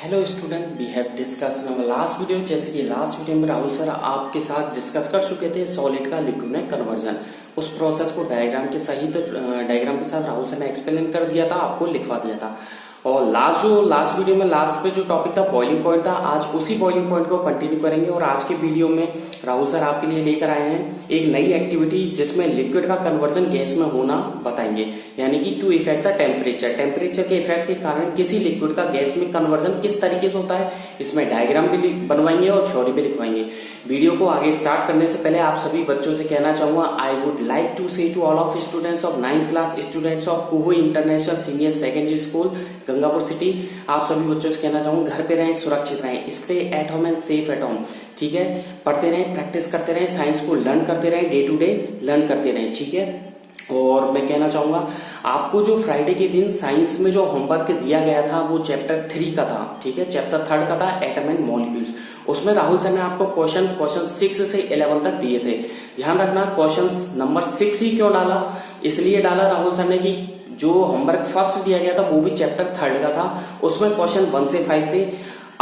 Hello student, we have discuss in last video. जैसे कि last video में Rahul sir आपके साथ डिस्कस कर चुके थे सॉलिड का लिक्विड में कन्वर्जन। उस प्रोसेस को डायग्राम के सहित डायग्राम के साथ राहुल सर ने एक्सप्लेन कर दिया था, आपको लिखवा दिया था। और लास्ट वीडियो में लास्ट पे जो टॉपिक था बॉइलिंग पॉइंट था, आज उसी बॉइलिंग पॉइंट को कंटिन्यू करेंगे। और आज के वीडियो में राहुल सर आपके लिए लेकर आए हैं एक नई एक्टिविटी जिसमें लिक्विड का कन्वर्जन गैस में होना बताएंगे, यानी कि टू इफेक्ट द टेम्परेचर के इफेक्ट के कारण किसी लिक्विड का गैस में कन्वर्जन किस तरीके से होता है, इसमें डायग्राम भी बनवाएंगे और थ्योरी भी लिखवाएंगे। वीडियो को आगे स्टार्ट करने से पहले आप सभी बच्चों से कहना चाहूंगा, I would like to say to all of students of 9th class, students of Kuhu international senior secondary school Gangapur city, आप सभी बच्चों से कहना चाहूंगा घर पे रहें, सुरक्षित रहें, stay at home and safe at home. ठीक है, पढ़ते रहें, प्रैक्टिस करते रहें, साइंस को लर्न करते रहें, डे टू डे लर्न करते रहें। ठीक है, और मैं कहना चाहूंगा आपको जो फ्राइडे के दिन साइंस में जो होमवर्क दिया गया था वो चैप्टर 3 का था। ठीक है, चैप्टर 3 का था एटम एंड मॉलिक्यूल्स। उसमें राहुल सर ने आपको क्वेश्चन 6 से 11 तक दिए थे। ध्यान रखना, क्वेश्चन नंबर 6 ही क्यों डाला, इसलिए डाला राहुल सर ने कि जो होमवर्क फर्स्ट दिया गया था वो भी चैप्टर 3 का था, उसमें क्वेश्चन 1 से 5 थे।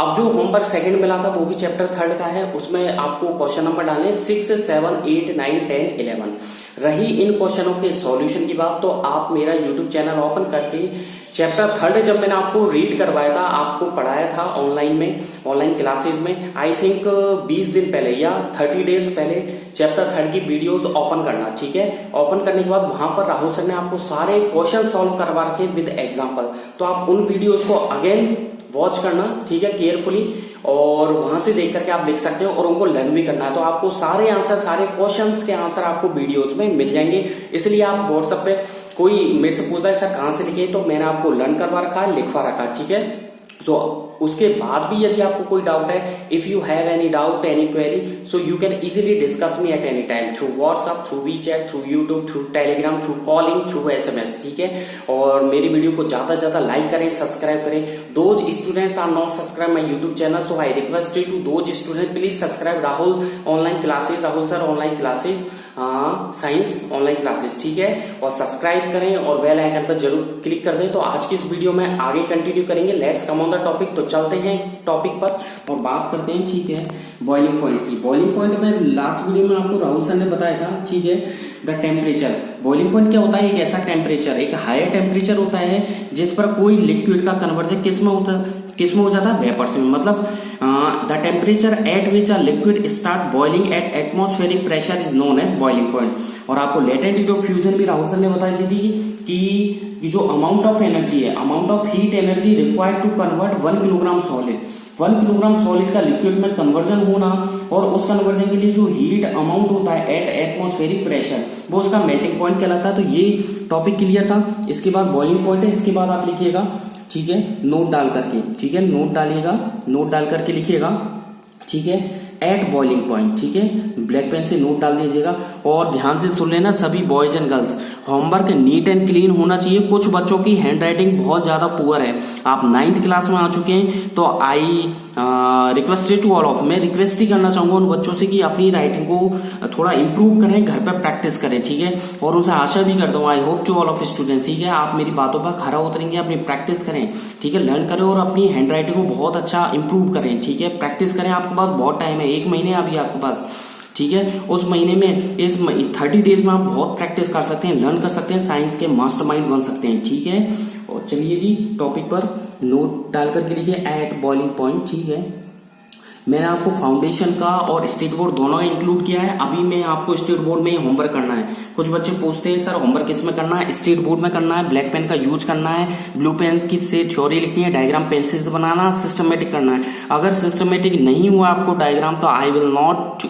अब जो होमवर्क सेकंड मिला था वो भी चैप्टर 3 का है, उसमें आपको क्वेश्चन नंबर डालने 6, 7, 8, 9, 10, 11। रही इन क्वेश्चनों के सॉल्यूशन की बात, तो आप मेरा यूट्यूब चैनल ओपन करके चैप्टर 3 जब मैंने आपको रीड करवाया था, आपको पढ़ाया था ऑनलाइन क्लासेस में, आई थिंक 20 दिन पहले या 30 डेज पहले चैप्टर 3 की वीडियोस ओपन करना। ठीक है, ओपन करने के बाद वहां पर राहुल सर ने आपको सारे क्वेश्चन सॉल्व करवा रखे विद एग्जाम्पल, तो आप उन वीडियोस को अगेन वॉच करना। ठीक है, केयरफुली, और वहां से देख करके आप लिख सकते हो और उनको लर्न भी करना है। तो आपको सारे आंसर, सारे क्वेश्चंस के आंसर आपको वीडियोस में मिल जाएंगे। इसलिए आप व्हाट्सएप पे कोई मेरे से पूछता है सर कहां से लिखे, तो मैंने आपको लर्न करवा रखा है, लिखवा रखा है। ठीक है, सो उसके बाद भी यदि आपको कोई डाउट है, if you have any doubt, any query, so you can easily discuss me at any time through WhatsApp, through WeChat, through YouTube, through Telegram, through calling, through SMS. ठीक है, और मेरी वीडियो को ज्यादा से ज्यादा लाइक करें, सब्सक्राइब करें। Those students are not subscribe my YouTube channel, so I request you to those student please subscribe Rahul online classes, Rahul sir online classes, science online classes. ठीक है, और सब्सक्राइब करें और बेल आइकन पर जरूर क्लिक कर दें। तो आज की इस वीडियो में आगे कंटिन्यू करेंगे। Let's come on the topic. तो चलते हैं टॉपिक पर और बात करते हैं। ठीक है, बॉइलिंग पॉइंट की। बॉइलिंग पॉइंट में लास्ट वीडियो में आपको राहुल सर ने बताया था। ठीक है, द टेम्परेचर। बॉइलिंग पॉइंट क्या होता है, एक ऐसा टेम्परेचर, एक हायर टेम्परेचर होता है जिस पर कोई लिक्विड का कन्वर्जन किस में हो जाता है, वेपर्स में। मतलब the temperature at which a liquid start boiling at atmospheric pressure is known as boiling point. और आपको लेटेंट हीट ऑफ फ्यूजन भी राहुल सर ने बताई थी कि जो अमाउंट ऑफ एनर्जी है, amount of heat energy required to convert 1 kilogram solid, 1 kilogram solid का लिक्विड में कन्वर्जन होना, और उस कन्वर्जन के लिए जो हीट अमाउंट होता है एट एटमॉस्फेरिक प्रेशर, वो उसका मेल्टिंग पॉइंट कहलाता है। तो ये टॉपिक क्लियर था। इसके बाद बॉइलिंग पॉइंट है, इसके बाद आप लिखिएगा। ठीक है, नोट डाल करके, ठीक है, नोट डालिएगा, नोट डाल करके लिखिएगा। ठीक है, एट बॉइलिंग पॉइंट। ठीक है, ब्लैक पेन से नोट डाल दीजिएगा। और ध्यान से सुन लेना सभी boys and girls, homework NEET and clean होना चाहिए। कुछ बच्चों की हैंड राइटिंग बहुत ज्यादा पुअर है। आप 9th क्लास में आ चुके हैं, तो I requested to all of, मैं रिक्वेस्ट ही करना चाहूंगा उन बच्चों से कि अपनी राइटिंग को थोड़ा इंप्रूव करें, घर पे प्रैक्टिस करें। ठीक है, और उनसे आशा भी करता हूँ, I hope to all of students, ठीक है, आप मेरी बातों पर खरा उतरेंगे, अपनी प्रैक्टिस करें। ठीक है, लर्न करें और अपनी हैंड राइटिंग को बहुत अच्छा इंप्रूव करें। ठीक है, प्रैक्टिस करें, आपके पास बहुत टाइम है, 1 महीने अभी आपके पास। ठीक है, उस महीने में, इस 30 डेज में आप बहुत प्रैक्टिस कर सकते हैं, लर्न कर सकते हैं, साइंस के मास्टरमाइंड बन सकते हैं। ठीक है, और चलिए जी टॉपिक पर नोट डाल करके लिखिए एट बॉइलिंग पॉइंट। ठीक है, मैंने आपको फाउंडेशन का और स्टेट बोर्ड दोनों का इंक्लूड किया है। अभी मैं आपको स्टेट बोर्ड में होमवर्क करना है। कुछ बच्चे पूछते हैं सर होमवर्क किस में करना है, स्टेट बोर्ड में करना है, ब्लैक पेन का यूज करना है, ब्लू पेन की से थ्योरी लिखनी है, डायग्राम पेंसिल से बनाना, सिस्टमेटिक करना है। अगर सिस्टमेटिक नहीं हुआ आपको डायग्राम, तो I will not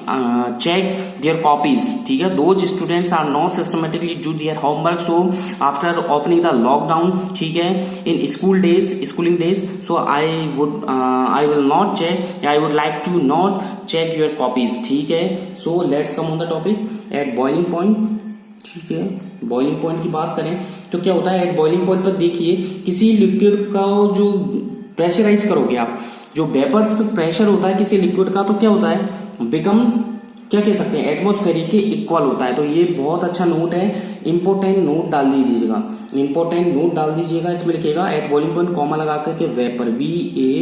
check their copies. ठीक है, those students are not systematically do their homework, so after opening the lockdown, ठीक है, in schooling days, so I will not check, I would like to not check your copies. ठीक है, so let's come on the topic at boiling point. ठीक है, boiling point की बात करें तो क्या होता है एट बॉइलिंग पॉइंट पर, देखिए किसी लिक्विड का जो प्रेशराइज करोगे आप, जो वेपर्स प्रेशर होता है किसी लिक्विड का, तो क्या होता है, बिकम, क्या कह सकते हैं, एटमॉस्फेरिक के इक्वल होता है। तो ये बहुत अच्छा नोट है, इंपोर्टेंट नोट डाल दीजिएगा, इंपोर्टेंट नोट डाल दीजिएगा। इसमें लिखिएगा एट बॉइलिंग पॉइंट कॉमा लगा करके वेपर, VA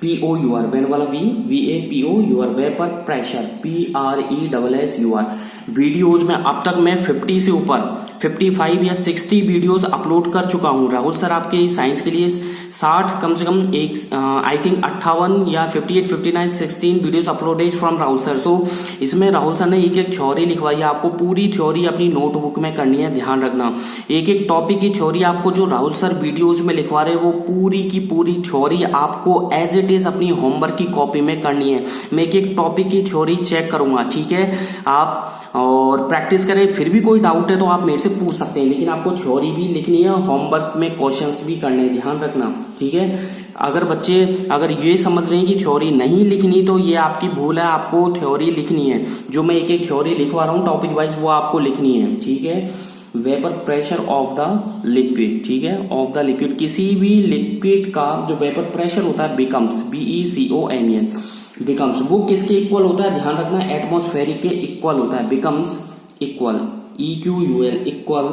POUR, वेन वाला VAPOUR, vapour pressure PRESSUR। Videos में अब तक मैं 50 से ऊपर 55 या 60 वीडियोज अपलोड कर चुका हूँ। राहुल सर आपके साइंस के लिए 60 कम से कम एक आई थिंक 58 या 58, 59, 16 videos uploaded from Rahul sir. So इसमें राहुल सर ने एक एक थ्योरी लिखवाई है, आपको पूरी थ्योरी अपनी नोटबुक में करनी है, ध्यान रखना। एक एक टॉपिक की थ्योरी आपको जो राहुल सर वीडियोज में लिखवा रहे हैं वो पूरी की पूरी थ्योरी आपको एज इट इज अपनी होमवर्क की कॉपी में करनी है। मैं एक एक टॉपिक की थ्योरी चेक करूंगा, ठीक है। आप और प्रैक्टिस करें, फिर भी कोई डाउट है तो आप मेरे से पूछ सकते हैं, लेकिन आपको थ्योरी भी लिखनी है, होमवर्क में क्वेश्चंस भी करने हैं, ध्यान रखना, ठीक है। अगर बच्चे अगर ये समझ रहे हैं कि थ्योरी नहीं लिखनी तो ये आपकी भूल है, आपको थ्योरी लिखनी है। जो मैं एक एक थ्योरी लिखवा रहा हूँ टॉपिक वाइज वो आपको लिखनी है, ठीक है। Vapour pressure of the liquid, ठीक है, ऑफ द लिक्विड, किसी भी लिक्विड का जो वेपर प्रेशर होता है बिकम्स, BECOMES, बिकम्स, वो किसके इक्वल होता है, ध्यान रखना, एटमॉस्फेरिक के इक्वल होता है। Becomes equal, EQUL, equal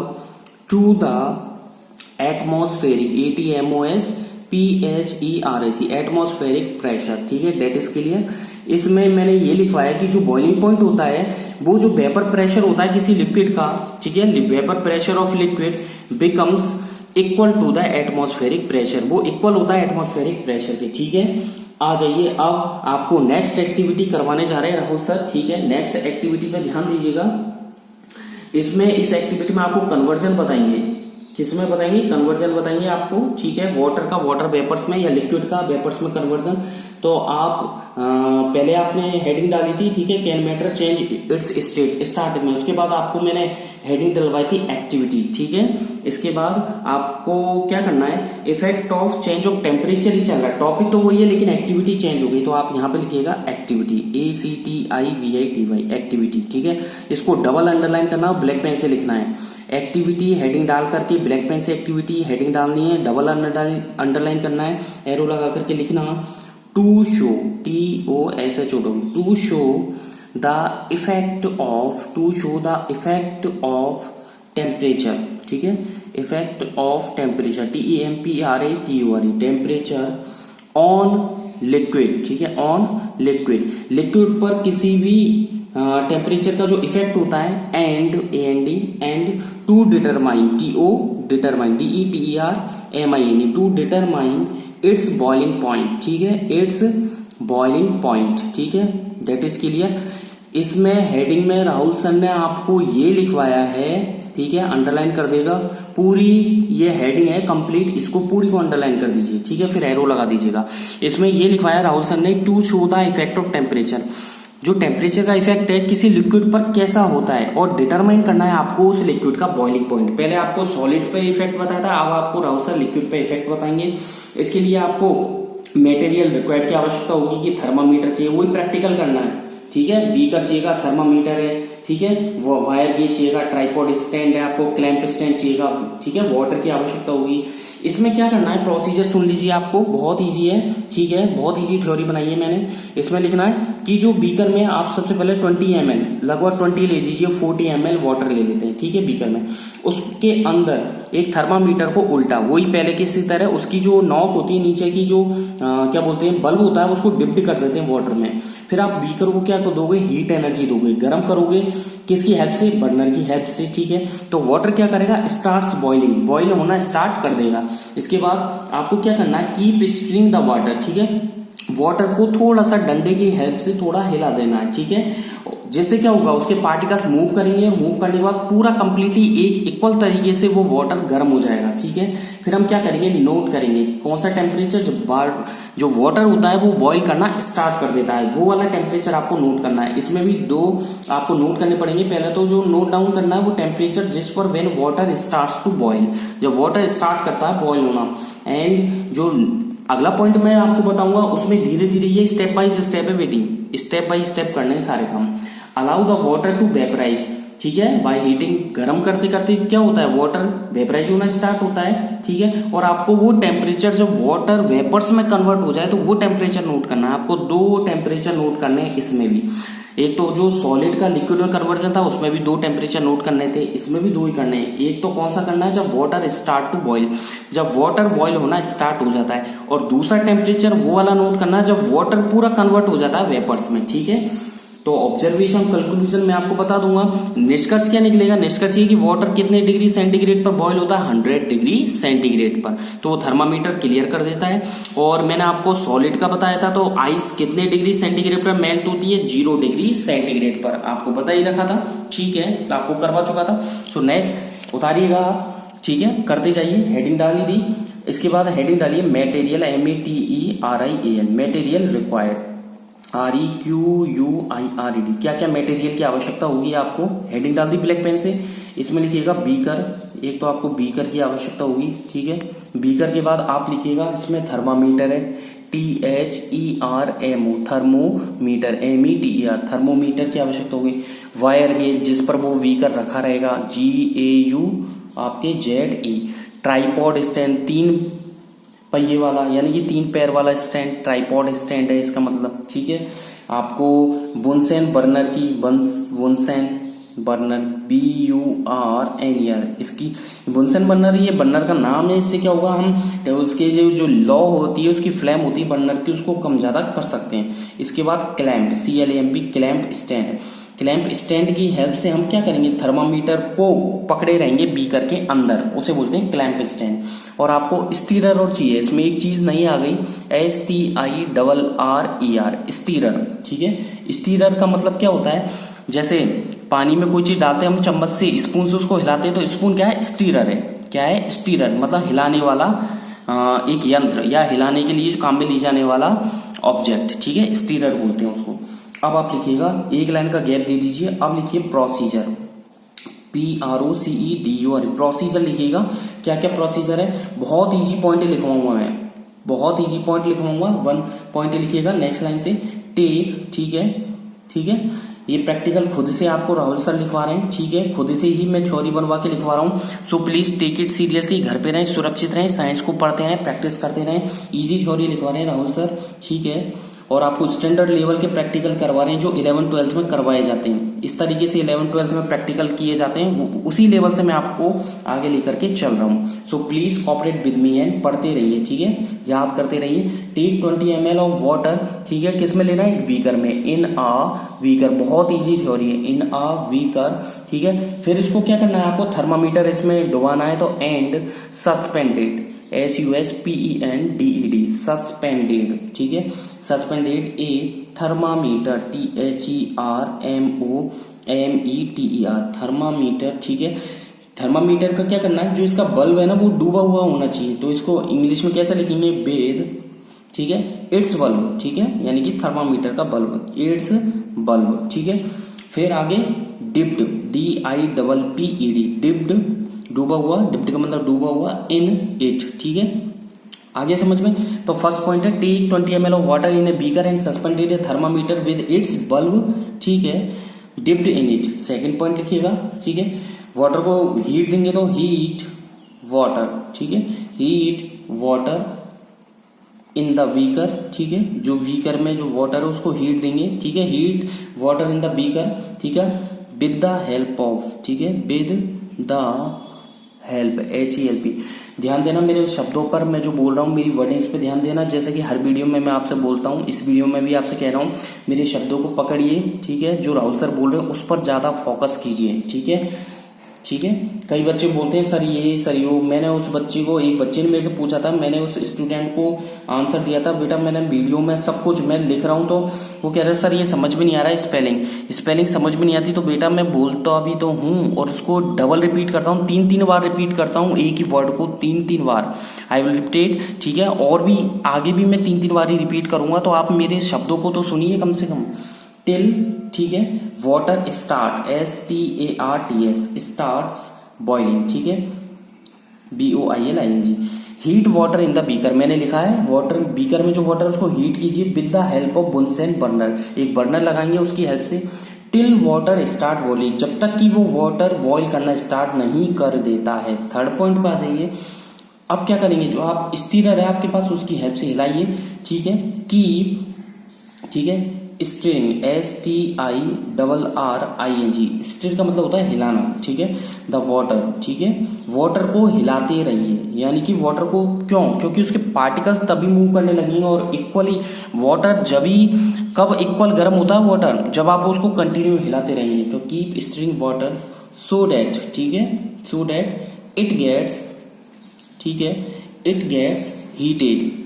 to the atmospheric, ATMOSPHERAC, atmospheric pressure, ठीक है, डेट इज क्लियर। इसमें मैंने ये लिखवाया कि जो बॉइलिंग पॉइंट होता है वो जो वेपर प्रेशर होता है किसी लिक्विड का, ठीक है, vapour pressure of liquid becomes equal to the atmospheric pressure, वो इक्वल होता है एटमॉस्फेरिक प्रेशर के, ठीक है। आ जाइए, अब आपको नेक्स्ट एक्टिविटी करवाने जा रहे हैं राहुल सर, ठीक है। नेक्स्ट एक्टिविटी पे ध्यान दीजिएगा। इसमें इस एक्टिविटी में आपको कन्वर्जन बताएंगे, किसमें बताएंगे, कन्वर्जन बताएंगे आपको, ठीक है। वाटर का वाटर वेपर्स में या लिक्विड का वेपर्स में कन्वर्जन। तो आप पहले आपने हेडिंग डाली थी, ठीक है, can matter change it's state, start में। उसके बाद आपको मैंने हेडिंग डलवाई थी एक्टिविटी, ठीक है। इसके बाद आपको क्या करना है, effect of change of temperature ही चल रहा है, टॉपिक तो वही है लेकिन एक्टिविटी चेंज हो गई, तो आप यहाँ पे लिखिएगा एक्टिविटी, ACTIVITY, एक्टिविटी, ठीक है। इसको डबल अंडरलाइन करना, ब्लैक पेन से लिखना है। एक्टिविटी हेडिंग डाल करके ब्लैक पेन से एक्टिविटी हेडिंग डालनी है, डबल अंडरलाइन करना है, एरो लगा करके लिखना, to show, TOSHO, to show the effect of temperature, ठीक है, effect of temperature, TEMPERATURE, temperature on liquid, ठीक है, ऑन लिक्विड, लिक्विड पर किसी भी टेम्परेचर का जो इफेक्ट होता है, and to determine, DETERMINE, to determine its boiling point, ठीक है, इट्स बॉइलिंग पॉइंट, ठीक है, दैट इज क्लियर। इसमें हेडिंग में राहुल सर ने आपको ये लिखवाया है, ठीक है, अंडरलाइन कर देगा, पूरी ये हेडिंग है कंप्लीट, इसको पूरी को अंडरलाइन कर दीजिए, ठीक है, फिर एरो लगा दीजिएगा। इसमें ये लिखवाया राहुल सर ने, to show the effect of temperature, जो टेम्परेचर का इफेक्ट है किसी लिक्विड पर कैसा होता है, और डिटरमाइन करना है आपको उस लिक्विड का बॉइलिंग पॉइंट। पहले आपको सॉलिड पे इफेक्ट बताया था, अब आपको राहुल सर लिक्विड पे इफेक्ट बताएंगे। इसके लिए आपको मटेरियल रिक्वायर्ड की आवश्यकता होगी कि थर्मामीटर चाहिए, वही प्रैक्टिकल करना है, ठीक है। बीकर चाहिएगा, थर्मामीटर है, ठीक है, वो वायर गेज चाहिएगा, ट्राइपॉड स्टैंड है, आपको क्लैंप स्टैंड चाहिएगा, ठीक है, वाटर की आवश्यकता होगी। इसमें क्या करना है, प्रोसीजर सुन लीजिए, आपको बहुत इजी है, ठीक है, बहुत इजी थ्योरी बनाई है मैंने। इसमें लिखना है कि जो बीकर में आप सबसे पहले 20 ml, लगभग 20 ले लीजिए, 40 ml वाटर ले लेते हैं, ठीक है, बीकर में। उसके अंदर एक थर्मामीटर को उल्टा, वही पहले किसी तरह उसकी जो नॉक होती है नीचे की, जो क्या बोलते हैं बल्ब होता है, उसको डिप्ड कर देते हैं वाटर में। फिर आप बीकर को क्या दोगे, हीट एनर्जी दोगे, गर्म करोगे, किसकी हेल्प से, बर्नर की हेल्प से, ठीक है। तो वाटर क्या करेगा, स्टार्ट्स बॉइलिंग, बॉइल होना स्टार्ट कर देगा। इसके बाद आपको क्या करना है, कीप स्टिरिंग द वाटर, ठीक है, वाटर को थोड़ा सा डंडे की हेल्प से थोड़ा हिला देना है, ठीक है। जैसे क्या होगा, उसके पार्टिकल्स मूव करेंगे, और मूव करने के बाद पूरा कंप्लीटली एक इक्वल तरीके से वो वाटर गर्म हो जाएगा, ठीक है। फिर हम क्या करेंगे, नोट करेंगे कौन सा टेम्परेचर जो वाटर होता है वो बॉईल करना स्टार्ट कर देता है, वो वाला टेम्परेचर आपको नोट करना है। इसमें भी दो आपको नोट करने पड़ेंगे। पहले तो जो नोट डाउन करना है वो टेम्परेचर जिस पर when water starts to boil, जब वाटर स्टार्ट करता है बॉईल होना। एंड जो अगला पॉइंट मैं आपको बताऊंगा उसमें धीरे धीरे ये स्टेप बाय स्टेप है बेटी, स्टेप बाय स्टेप करने हैं सारे काम। Allow the water to vaporise, ठीक है, बाय हीटिंग, गर्म करते करते क्या होता है, वाटर वेपराइज होना स्टार्ट होता है, ठीक है। और आपको वो टेम्परेचर जब वाटर वेपर्स में कन्वर्ट हो जाए तो वो टेम्परेचर नोट करना है। आपको दो टेम्परेचर नोट करने हैं इसमें भी, एक तो जो सॉलिड का लिक्विड में कन्वर्जन था उसमें भी 2 टेम्परेचर नोट करने थे, इसमें भी 2 ही करने हैं। एक तो कौन सा करना है, जब वाटर स्टार्ट टू बॉईल, जब वाटर बॉईल होना स्टार्ट हो जाता है, और दूसरा टेम्परेचर वो वाला नोट करना है जब वाटर पूरा कन्वर्ट हो जाता है वेपर्स में, ठीक है। तो ऑब्जर्वेशन कंक्लूजन मैं आपको बता दूंगा, निष्कर्ष क्या निकलेगा, निष्कर्ष ये कि वाटर कितने डिग्री सेंटीग्रेड पर बॉईल होता है, 100 डिग्री सेंटीग्रेड पर, तो वो थर्मामीटर क्लियर कर देता है। और मैंने आपको सॉलिड का बताया था, तो आइस कितने डिग्री सेंटीग्रेड पर मेल्ट होती है, 0 डिग्री सेंटीग्रेड पर, आपको बता ही रखा था, ठीक है, आपको करवा चुका था। सो नेक्स्ट उतारिएगा आप, ठीक है, करते जाइए, हेडिंग डाली दी, इसके बाद हेडिंग डालिए material, METERIAL, material required, REQUIRED, क्या क्या मटेरियल की आवश्यकता होगी आपको, हेडिंग डाल दी ब्लैक पेन से। इसमें लिखिएगा बीकर, एक तो आपको बीकर की आवश्यकता होगी, ठीक है। बीकर के बाद आप लिखिएगा इसमें थर्मामीटर है, THERMO, थर्मोमीटर, METER, थर्मोमीटर की आवश्यकता होगी। वायर गेज जिस पर वो बीकर रखा रहेगा, GAU आपके ZE। ट्राइपॉड स्टैंड, 3 पहिए वाला यानी कि 3 पैर वाला स्टैंड, ट्राइपॉड स्टैंड है इसका मतलब, ठीक है। आपको बुनसेन बर्नर की, बुनसेन बर्नर, BURNER, इसकी बुनसेन बर्नर, ये बर्नर का नाम है, इससे क्या होगा, हम उसके जो लॉ होती है, उसकी फ्लेम होती है बर्नर की, उसको कम ज्यादा कर सकते हैं। इसके बाद clamp, CLAMP, clamp stand, clamp stand की हेल्प से हम क्या करेंगे, थर्मामीटर को पकड़े रहेंगे बीकर के अंदर, उसे बोलते हैं क्लैंप स्टैंड। और आपको स्टीरर और चाहिए, इसमें एक चीज नहीं आ गई, STIRRER, स्टीरर, ठीक है। स्टीरर का मतलब क्या होता है, जैसे पानी में कोई चीज डालते हैं हम चम्मच से, स्पून से उसको हिलाते हैं, तो स्पून क्या है, स्टीरर है, क्या है, स्टीरर, मतलब हिलाने वाला एक यंत्र, या हिलाने के लिए जो काम में ली जाने वाला ऑब्जेक्ट, ठीक है, स्टीरर बोलते हैं उसको। अब आप लिखिएगा, एक लाइन का गैप दे दीजिए, अब लिखिए प्रोसीजर, PROCEDUR, प्रोसीजर लिखिएगा। क्या क्या प्रोसीजर है, बहुत इजी पॉइंट लिखवाऊंगा मैं, बहुत इजी पॉइंट लिखवाऊंगा, 1 पॉइंट लिखिएगा नेक्स्ट लाइन से, टेक, ठीक है, ठीक है। ये प्रैक्टिकल खुद से आपको राहुल सर लिखवा रहे हैं, ठीक है, खुद से ही मैं थ्योरी बनवा के लिखवा रहा हूँ। So please take it seriously, घर पे रहें, सुरक्षित रहें, साइंस को पढ़ते रहें, प्रैक्टिस करते रहें, इजी थ्योरी लिखवा रहे हैं राहुल सर, ठीक है। और आपको स्टैंडर्ड लेवल के प्रैक्टिकल करवा रहे हैं जो 11th-12th में करवाए जाते हैं, इस तरीके से 11th-12th में प्रैक्टिकल किए जाते हैं, उसी लेवल से मैं आपको आगे लेकर के चल रहा हूँ। So please cooperate with me and पढ़ते रहिए, ठीक है, याद करते रहिए। टेक 20 ml ऑफ वाटर, ठीक है, किस में लेना है, बीकर में, इन आ बीकर, बहुत इजी थ्योरी है, इन आ बीकर, ठीक है। फिर इसको क्या करना है, आपको थर्मामीटर इसमें डुबाना है, तो एंड सस्पेंडेड, SUSPENDED, सस्पेंडेड, ठीक है, suspended, a thermometer, THERMOMETER, thermometer, ठीक है। थर्मामीटर का क्या करना है, जो इसका बल्ब है ना वो डूबा हुआ होना चाहिए, तो इसको इंग्लिश में कैसे लिखेंगे, बेद, ठीक है, इट्स बल्ब, ठीक है, यानी कि थर्मामीटर का बल्ब, इट्स बल्ब, ठीक है। फिर आगे डिप्ड, DIPPED, डिप्ड, डूबा हुआ, डिप्ड का मतलब डूबा हुआ, इन इट, ठीक है, आगे समझ में। तो फर्स्ट पॉइंट है, take 20 ml of water in a beaker and suspended a thermometer with its bulb, ठीक है, dipped in it. Second point लिखिएगा, ठीक है, वाटर को हीट देंगे तो हीट वाटर, ठीक है, heat water in the beaker, ठीक है, जो बीकर में जो वाटर है उसको हीट देंगे, ठीक है, heat water in the beaker, ठीक है, विद द हेल्प ऑफ, ठीक है, विद द हेल्प, HELP। ध्यान देना मेरे शब्दों पर, मैं जो बोल रहा हूँ मेरी वर्डिंग्स पे ध्यान देना, जैसे कि हर वीडियो में मैं आपसे बोलता हूँ, इस वीडियो में भी आपसे कह रहा हूँ, मेरे शब्दों को पकड़िए, ठीक है, जो राहुल सर बोल रहे हैं उस पर ज्यादा फोकस कीजिए, ठीक है, ठीक है। कई बच्चे बोलते हैं सर ये सर यो, मैंने उस बच्चे को, एक बच्चे ने मेरे से पूछा था, मैंने उस स्टूडेंट को आंसर दिया था, बेटा मैंने वीडियो में सब कुछ मैं लिख रहा हूँ, तो वो कह रहे सर ये समझ में नहीं आ रहा है, स्पेलिंग समझ में नहीं आती, तो बेटा मैं बोलता अभी तो हूँ और उसको डबल रिपीट करता हूँ, 3-3 बार रिपीट करता हूँ एक ही वर्ड को 3-3 बार, आई विल रिपीट, ठीक है, और भी आगे भी मैं 3-3 बार ही रिपीट करूंगा, तो आप मेरे शब्दों को तो सुनिए कम से कम। टिल, ठीक है, water start, STARTS, starts boiling, ठीक है, BOILING। Heat water in the beaker, मैंने लिखा है वाटर, बीकर में जो वाटर है उसको हीट कीजिए with the help of बुनसेन burner, एक बर्नर लगाएंगे उसकी हेल्प से, टिल वाटर स्टार्ट बॉइलिंग, जब तक कि वो वाटर बॉइल करना स्टार्ट नहीं कर देता है। थर्ड पॉइंट पे आ जाइए, अब क्या करेंगे, जो आप स्टीरर है आपके पास उसकी हेल्प से हिलाइए, ठीक है, कीप, ठीक है, स्टीरिंग, STIRRING, स्टीर का मतलब होता है हिलाना, ठीक है। द वाटर, ठीक है, वाटर को हिलाते रहिए, यानी कि वाटर को क्यों, क्योंकि उसके पार्टिकल्स तभी मूव करने लगेंगे और इक्वली वाटर कब इक्वल गर्म होता है वाटर, जब आप उसको कंटिन्यू हिलाते रहेंगे। तो keep stirring water so that, ठीक है, सो डेट इट गेट्स, ठीक है, इट गेट्स हीटेड।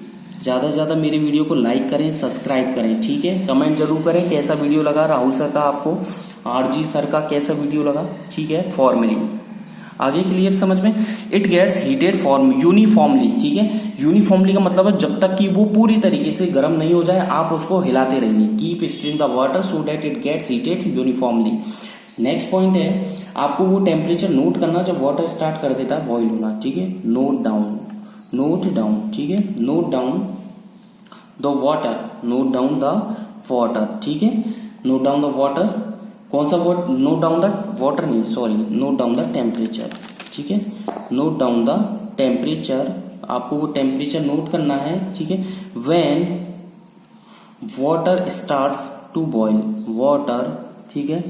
ज्यादा से ज्यादा मेरे वीडियो को लाइक करें, सब्सक्राइब करें, ठीक है। कमेंट जरूर करें कैसा वीडियो लगा राहुल सर का, आपको RG सर का कैसा वीडियो लगा, ठीक है। फॉर्मली आगे क्लियर समझ में। It gets heated form uniformly, ठीक है। यूनिफॉर्मली का मतलब है जब तक कि वो पूरी तरीके से गर्म नहीं हो जाए आप उसको हिलाते रहिए। Keep stirring the water so that it gets heated uniformly. Next point है आपको वो टेम्परेचर नोट करना जब वाटर स्टार्ट कर देता है बॉइल होना, ठीक है। नोट डाउन, ठीक है, note down the water, note down the water, ठीक है, नोट डाउन द वाटर। कौन सा word, note down the water नहीं, sorry, note down the temperature, ठीक है, नोट डाउन द टेम्परेचर। आपको वो टेम्परेचर नोट करना है, ठीक है। When water starts to boil, water, ठीक है,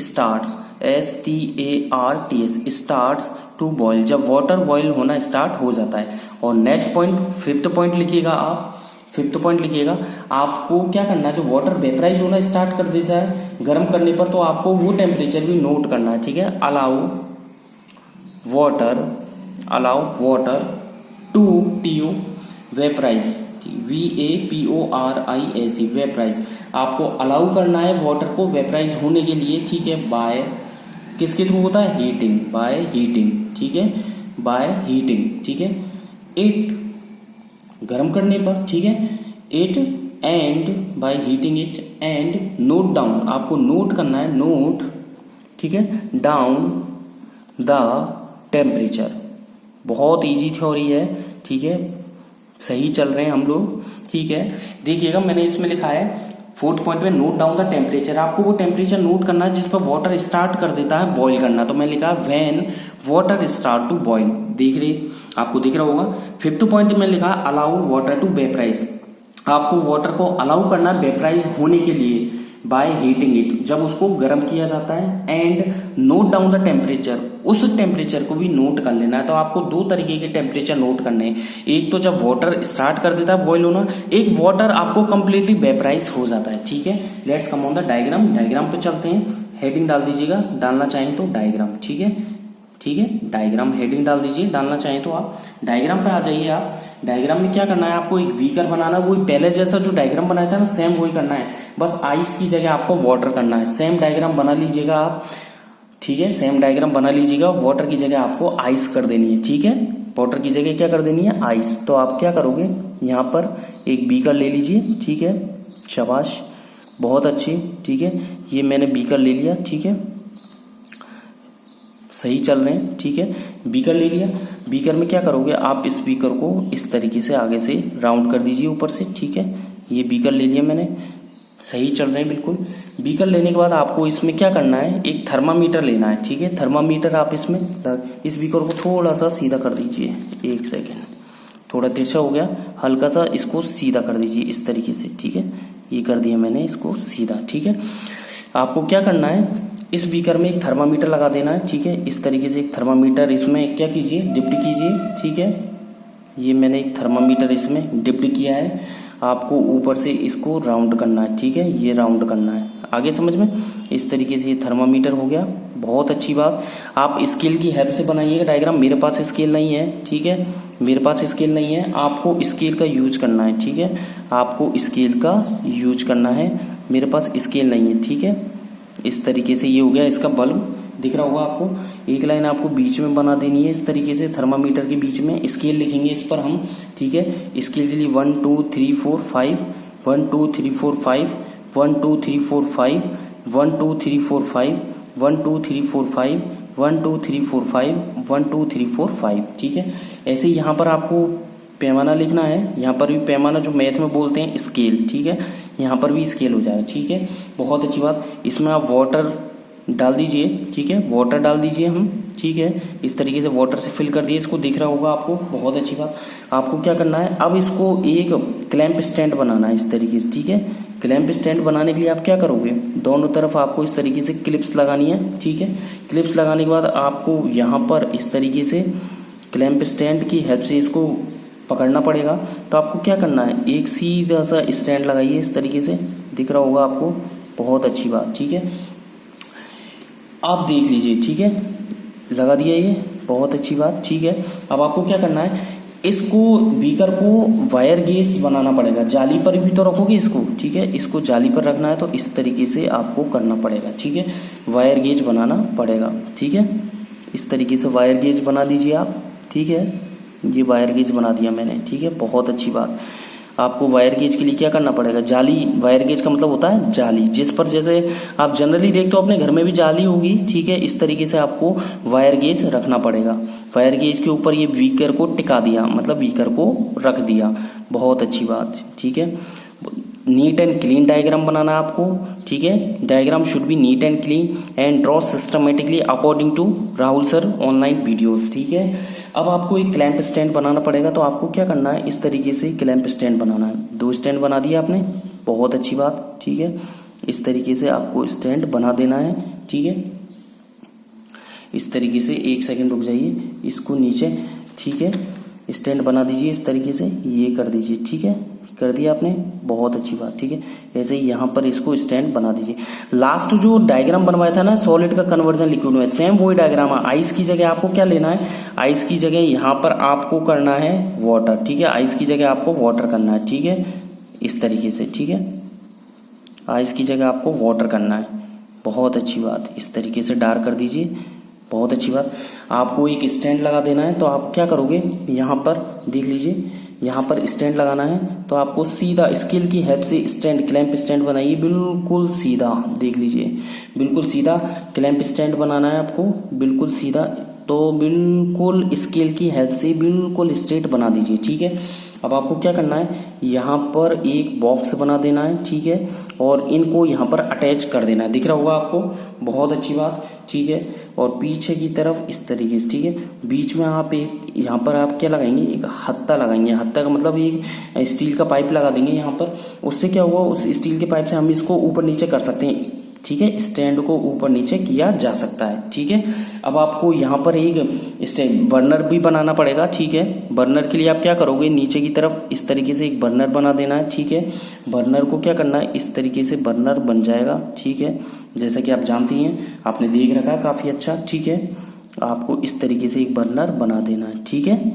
starts, STARTS, starts to boil, जब वाटर बॉइल होना स्टार्ट हो जाता है। और नेक्स्ट पॉइंट, फिफ्थ पॉइंट लिखिएगा आप, फिफ्थ पॉइंट लिखिएगा। आपको क्या करना है, जो वाटर वेपराइज होना स्टार्ट कर देता है गर्म करने पर, तो आपको वो टेम्परेचर भी नोट करना है, ठीक है। Allow water to TU vaporise, VAPORIZE, vaporise. आपको अलाउ करना है वाटर को वेपराइज होने के लिए, ठीक है। बाय किसके थ्रू होता है, हीटिंग, बाय हीटिंग, ठीक है, बाय हीटिंग, ठीक है। इट गर्म करने पर, ठीक है, it and by heating it and note down, आपको नोट करना है, नोट, ठीक है, डाउन द टेम्परेचर। बहुत इजी थ्योरी है, ठीक है, सही चल रहे हैं हम लोग, ठीक है। देखिएगा मैंने इसमें लिखा है फोर्थ पॉइंट में नोट डाउन द टेम्परेचर। आपको वो टेम्परेचर नोट करना है जिस पर वाटर स्टार्ट कर देता है बॉईल करना। तो मैं लिखा when water start to boil, देख रहे, आपको दिख रहा होगा। फिफ्थ पॉइंट में लिखा अलाउ वाटर टू वेपराइज। आपको वाटर को अलाउ करना है वेपराइज होने के लिए बाय हीटिंग इट, जब उसको गर्म किया जाता है। And note down the temperature, उस टेम्परेचर को भी नोट कर लेना है। तो आपको दो तरीके के टेम्परेचर नोट करने हैं, एक तो जब वाटर स्टार्ट कर देता है बॉईल होना, एक वाटर आपको कंप्लीटली वेपराइज हो जाता है, ठीक है। Let's come on the diagram, diagram पे चलते हैं। हेडिंग डाल दीजिएगा, डालना चाहें तो डायग्राम, ठीक है, ठीक है, डायग्राम हेडिंग डाल दीजिए, डालना चाहें तो आप डायग्राम पे आ जाइए। आप डायग्राम में क्या करना है, आपको एक व्हीकर बनाना, वही पहले जैसा जो डायग्राम बनाया था ना सेम वही करना है, बस आइस की जगह आपको वाटर करना है। सेम डायग्राम बना लीजिएगा आप, ठीक है, सेम डायग्राम बना लीजिएगा। वाटर की जगह आपको आइस कर देनी है, ठीक है, वाटर की जगह क्या कर देनी है, आइस। तो आप क्या करोगे, यहाँ पर एक बीकर ले लीजिए, ठीक है, शाबाश, बहुत अच्छी, ठीक है। ये मैंने बीकर ले लिया, ठीक है, सही चल रहे हैं, ठीक है। बीकर ले लिया, बीकर में क्या करोगे आप, इस बीकर को इस तरीके से आगे से राउंड कर दीजिए ऊपर से, ठीक है। ये बीकर ले लिया मैंने, सही चल रहे हैं बिल्कुल। बीकर लेने के बाद आपको इसमें क्या करना है, एक थर्मामीटर लेना है, ठीक है। थर्मामीटर आप इसमें इस बीकर को थोड़ा सा सीधा कर दीजिए, एक सेकेंड, थोड़ा तिरछा हो गया, हल्का सा इसको सीधा कर दीजिए इस तरीके से, ठीक है। ये कर दिया मैंने इसको सीधा, ठीक है। आपको क्या करना है, इस बीकर में एक थर्मामीटर लगा देना है, ठीक है। इस तरीके से एक थर्मामीटर इसमें क्या कीजिए, डिप्ट कीजिए, ठीक है। ये मैंने एक थर्मामीटर इसमें डिप्ट किया है। आपको ऊपर से इसको राउंड करना है, ठीक है, ये राउंड करना है, आगे समझ में। इस तरीके से ये थर्मामीटर हो गया, बहुत अच्छी बात। आप स्केल की हेल्प से बनाइएगा डायग्राम, मेरे पास स्केल नहीं है, ठीक है, मेरे पास स्केल नहीं है, आपको स्केल का यूज करना है, ठीक है, आपको स्केल का यूज करना है, मेरे पास स्केल नहीं है, ठीक है। इस तरीके से ये हो गया इसका बल्ब, दिख रहा होगा आपको। एक लाइन आपको बीच में बना देनी है इस तरीके से, थर्मामीटर के बीच में स्केल लिखेंगे इस पर हम, ठीक है। स्केल के लिए 1 2 3 4 5, 1 2 3 4 5, 1 2 3 4 5, 1 2 3 4 5, 1 2 3 4 5, 1 2 3 4 5, 1 2 3 4 5, ठीक है। ऐसे ही यहाँ पर आपको पैमाना लिखना है, यहाँ पर भी पैमाना जो मैथ में बोलते हैं स्केल, ठीक है, यहाँ पर भी स्केल हो जाएगा, ठीक है। बहुत अच्छी बात, इसमें आप वाटर डाल दीजिए, ठीक है, वाटर डाल दीजिए हम, ठीक है। इस तरीके से वाटर से फिल कर दिए इसको, दिख रहा होगा आपको, बहुत अच्छी बात। आपको क्या करना है, अब इसको एक क्लैंप स्टैंड बनाना है इस तरीके से, ठीक है। क्लैंप स्टैंड बनाने के लिए आप क्या करोगे, दोनों तरफ आपको इस तरीके से क्लिप्स लगानी है, ठीक है। क्लिप्स लगाने के बाद आपको यहाँ पर इस तरीके से क्लैंप स्टैंड की हेल्प से इसको पकड़ना पड़ेगा। तो आपको क्या करना है, एक सीधा सा स्टैंड लगाइए इस तरीके से, दिख रहा होगा आपको, बहुत अच्छी बात, ठीक है। आप देख लीजिए, ठीक है, लगा दिया ये, बहुत अच्छी बात, ठीक है। अब आपको क्या करना है, इसको बीकर को वायर गेज बनाना पड़ेगा, जाली पर भी तो रखोगे इसको, ठीक है, इसको जाली पर रखना है तो इस तरीके से आपको करना पड़ेगा, ठीक है, वायर गेज बनाना पड़ेगा, ठीक है। इस तरीके से वायर गेज बना दीजिए आप, ठीक है, ये वायर गेज बना दिया मैंने, ठीक है, बहुत अच्छी बात। आपको वायर गेज के लिए क्या करना पड़ेगा, जाली, वायर गेज का मतलब होता है जाली, जिस पर जैसे आप जनरली देखते हो अपने घर में भी जाली होगी, ठीक है, इस तरीके से आपको वायर गेज रखना पड़ेगा। वायर गेज के ऊपर ये बीकर को टिका दिया, मतलब बीकर को रख दिया, बहुत अच्छी बात, ठीक है। नीट एंड क्लीन डायग्राम बनाना आपको, ठीक है, diagram should be neat and clean and draw systematically according to Rahul sir online videos, ठीक है। अब आपको एक क्लैंप स्टैंड बनाना पड़ेगा, तो आपको क्या करना है, इस तरीके से क्लैंप स्टैंड बनाना है। 2 स्टैंड बना दिया आपने, बहुत अच्छी बात, ठीक है। इस तरीके से आपको स्टैंड बना देना है, ठीक है। इस तरीके से 1 सेकेंड रुक जाइए, इसको नीचे, ठीक है, स्टैंड बना दीजिए इस तरीके से, ये कर दीजिए, ठीक है, कर दिया आपने, बहुत अच्छी बात, ठीक है। ऐसे ही यहाँ पर इसको स्टैंड बना दीजिए। लास्ट जो डायग्राम बनवाया था ना सॉलिड का कन्वर्जन लिक्विड में, सेम वही डायग्राम है। आइस की जगह आपको क्या लेना है, आइस की जगह यहाँ पर आपको करना है वाटर, ठीक है, आइस की जगह आपको वाटर करना है, ठीक है, इस तरीके से, ठीक है, आइस की जगह आपको वाटर करना है, बहुत अच्छी बात। इस तरीके से डार्क कर दीजिए, बहुत अच्छी बात। आपको एक स्टैंड लगा देना है, तो आप क्या करोगे, यहाँ पर देख लीजिए, यहाँ पर स्टैंड लगाना है, तो आपको सीधा स्केल की हेल्प से स्टैंड, क्लैंप स्टैंड बनाइए, बिल्कुल सीधा, देख लीजिए, बिल्कुल सीधा क्लैंप स्टैंड बनाना है आपको, बिल्कुल सीधा। तो बिल्कुल स्केल की हेल्प से बिल्कुल स्ट्रेट बना दीजिए, ठीक है। अब आपको क्या करना है, यहाँ पर एक बॉक्स बना देना है, ठीक है, और इनको यहाँ पर अटैच कर देना है, दिख रहा होगा आपको, बहुत अच्छी बात, ठीक है। और पीछे की तरफ इस तरीके से, ठीक है, बीच में आप एक, यहाँ पर आप क्या लगाएंगे, एक हत्ता लगाएंगे, हत्ता का मतलब एक स्टील का पाइप लगा देंगे यहाँ पर। उससे क्या हुआ, उस स्टील के पाइप से हम इसको ऊपर नीचे कर सकते हैं, ठीक है, स्टैंड को ऊपर नीचे किया जा सकता है, ठीक है। अब आपको यहाँ पर एक स्टैंड बर्नर भी बनाना पड़ेगा, ठीक है। बर्नर के लिए आप क्या करोगे, नीचे की तरफ इस तरीके से एक बर्नर बना देना है, ठीक है। बर्नर को क्या करना है, इस तरीके से बर्नर बन जाएगा, ठीक है, जैसा कि आप जानती हैं, आपने देख रखा है काफी अच्छा, ठीक है। आपको इस तरीके से एक बर्नर बना देना है, ठीक है,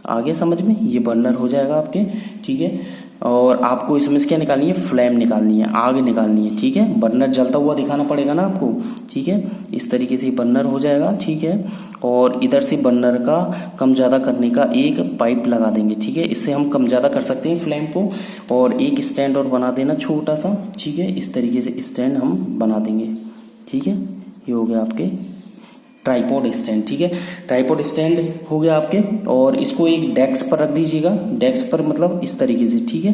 आगे समझ में, ये बर्नर हो जाएगा आपके, ठीक है। और आपको इसमें से क्या निकालनी है, फ्लेम निकालनी है, आग निकालनी है, ठीक है। बर्नर जलता हुआ दिखाना पड़ेगा ना आपको, ठीक है, इस तरीके से बर्नर हो जाएगा, ठीक है। और इधर से बर्नर का कम ज़्यादा करने का एक पाइप लगा देंगे, ठीक है, इससे हम कम ज़्यादा कर सकते हैं फ्लेम को। और एक स्टैंड और बना देना छोटा सा, ठीक है, इस तरीके से स्टैंड हम बना देंगे, ठीक है। ये हो गया आपके ट्राइपॉड स्टैंड, ठीक है, ट्राइपॉड स्टैंड हो गया आपके। और इसको एक डेस्क पर रख दीजिएगा, डेस्क पर मतलब इस तरीके से, ठीक है,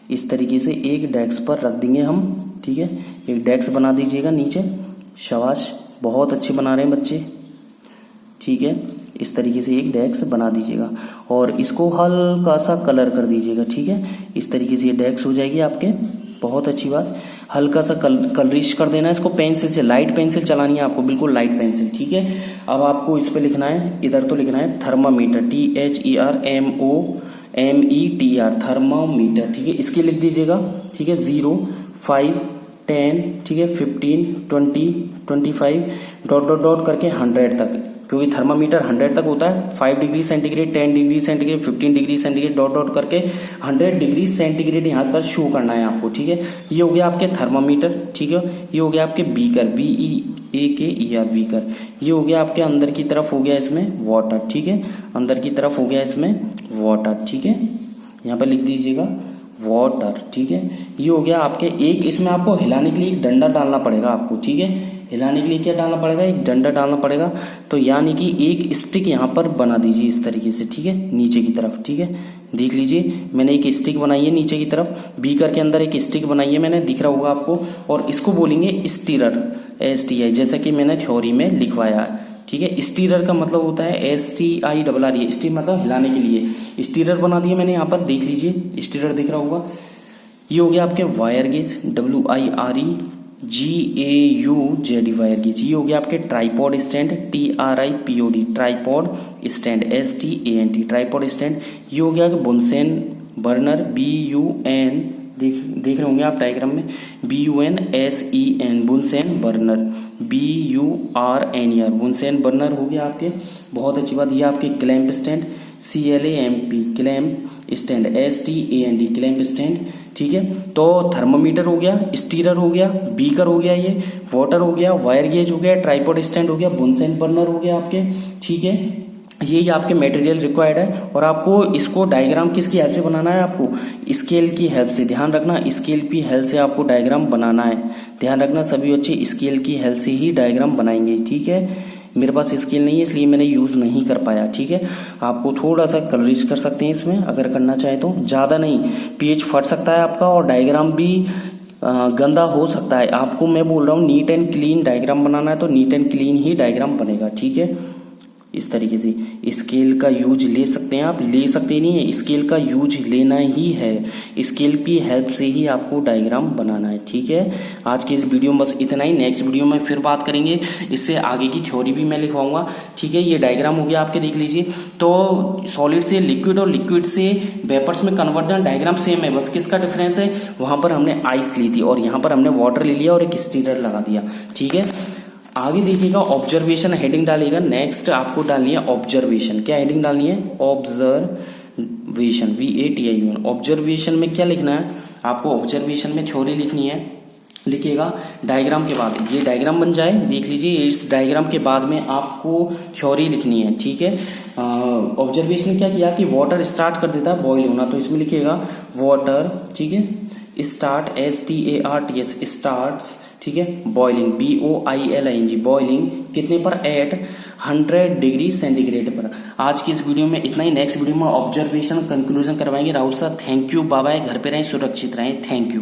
इस तरीके से एक डेस्क पर रख देंगे हम, ठीक है। एक डेस्क बना दीजिएगा नीचे, शाबाश, बहुत अच्छे बना रहे हैं बच्चे, ठीक है। इस तरीके से एक डेस्क बना दीजिएगा और इसको हल्का सा कलर कर दीजिएगा, ठीक है। इस तरीके से ये डेस्क हो जाएगी आपके, बहुत अच्छी बात। हल्का सा कलरिश कर देना है इसको, पेंसिल से, लाइट पेंसिल चलानी है आपको, बिल्कुल लाइट पेंसिल, ठीक है। अब आपको इस पे लिखना है, इधर तो लिखना है थर्मामीटर, THERMOMETR, थर्मामीटर, ठीक है। इसके लिख दीजिएगा, ठीक है, 0, 5, 10, ठीक है, 15, 20, 25 डॉट डॉट डॉट करके 100 तक, क्योंकि थर्मामीटर 100 तक होता है। 5 degree centigrade, 10 degree centigrade, 15 degree centigrade dot dot करके 100 डिग्री सेंटीग्रेड यहाँ पर शो करना है आपको, ठीक है। ये हो गया आपके थर्मामीटर, ठीक है। ये हो गया आपके बीकर, BEAKER, बीकर। ये हो गया आपके अंदर की तरफ हो गया इसमें वाटर, ठीक है, अंदर की तरफ हो गया इसमें वाटर, ठीक है, यहाँ पर लिख दीजिएगा वाटर, ठीक है। ये हो गया आपके एक, इसमें आपको हिलाने के लिए एक डंडा डालना पड़ेगा आपको, ठीक है। हिलाने के लिए क्या डालना पड़ेगा, एक डंडा डालना पड़ेगा। तो यानी कि एक स्टिक यहाँ पर बना दीजिए इस तरीके से, ठीक है, नीचे की तरफ, ठीक है। देख लीजिए मैंने एक स्टिक बनाई है नीचे की तरफ, बीकर के अंदर एक स्टिक बनाई है मैंने, दिख रहा होगा आपको। और इसको बोलेंगे स्टीरर, STI, जैसा कि मैंने थ्योरी में लिखवाया है, ठीक है। स्टीरर का मतलब होता है STIRR, स्टीर मतलब हिलाने के लिए। स्टीरर बना दिया मैंने यहाँ पर, देख लीजिए स्टीरर दिख रहा होगा। ये हो गया आपके wire gauge, WIREGAUZ wire gauge. ये हो गया आपके tripod stand, TRIPOD tripod stand, STAND tripod stand. ये हो गया बुनसेन बर्नर, BUN देख रहे होंगे आप डायग्राम में, BUNSEN बुनसेन बर्नर, BURNER बुनसेन बर्नर हो गया आपके। बहुत अच्छी बात। ये आपके clamp stand, CLAMP clamp stand, STAND clamp stand, ठीक है। तो थर्मोमीटर हो गया, स्टीरर हो गया, बीकर हो गया, ये वाटर हो गया, वायर गेज हो गया, ट्राइपॉड स्टैंड हो गया, बुनसेन बर्नर हो गया आपके, ठीक है। ये आपके मटेरियल रिक्वायर्ड है और आपको इसको डायग्राम किसकी हेल्प से बनाना है, आपको स्केल की हेल्प से। ध्यान रखना, स्केल की हेल्प से आपको डायग्राम बनाना है। ध्यान रखना सभी बच्चे, स्केल की हेल्प से ही डायग्राम बनाएंगे, ठीक है। मेरे पास स्केल नहीं है इसलिए मैंने यूज नहीं कर पाया, ठीक है। आपको थोड़ा सा कलरिश कर सकते हैं इसमें अगर करना चाहे तो, ज्यादा नहीं। पेज फट सकता है आपका और डायग्राम भी गंदा हो सकता है। आपको मैं बोल रहा हूँ नीट एंड क्लीन डायग्राम बनाना है तो NEET and clean he diagram बनेगा, ठीक है। इस तरीके से स्केल का यूज ले सकते हैं आप, ले सकते नहीं है, स्केल का यूज लेना ही है। स्केल की हेल्प से ही आपको डायग्राम बनाना है, ठीक है। आज की इस वीडियो में बस इतना ही। नेक्स्ट वीडियो में फिर बात करेंगे, इससे आगे की थ्योरी भी मैं लिखवाऊंगा, ठीक है। ये डायग्राम हो गया आपके, देख लीजिए। तो सॉलिड से लिक्विड और लिक्विड से वेपर्स में कन्वर्जन डायग्राम सेम है, बस किसका डिफरेंस है, वहां पर हमने आइस ली थी और यहाँ पर हमने वाटर ले लिया और एक स्टीरर लगा दिया, ठीक है। आगे देखिएगा, ऑब्जर्वेशन हेडिंग डालिएगा। नेक्स्ट आपको डालनी है ऑब्जर्वेशन। क्या हेडिंग डालनी है, ऑब्जर्वेशन, VATION। ऑब्जर्वेशन में क्या लिखना है आपको, ऑब्जर्वेशन में थ्योरी लिखनी है। लिखिएगा डायग्राम के बाद, ये डायग्राम बन जाए, देख लीजिए। इस डायग्राम के बाद में आपको थ्योरी लिखनी है, ठीक है। ऑब्जर्वेशन ने क्या किया कि वाटर स्टार्ट कर देता है बॉईल होना, तो इसमें लिखिएगा वाटर, ठीक है, स्टार्ट, STARTS स्टार्ट्स, ठीक है, बॉइलिंग, BOILING बॉइलिंग, कितने पर, एट 100 डिग्री सेंटीग्रेड पर। आज की इस वीडियो में इतना ही। नेक्स्ट वीडियो में ऑब्जर्वेशन कंक्लूजन करवाएंगे। Rahul sir thank you, bye bye, घर पे रहें, सुरक्षित रहें, थैंक यू।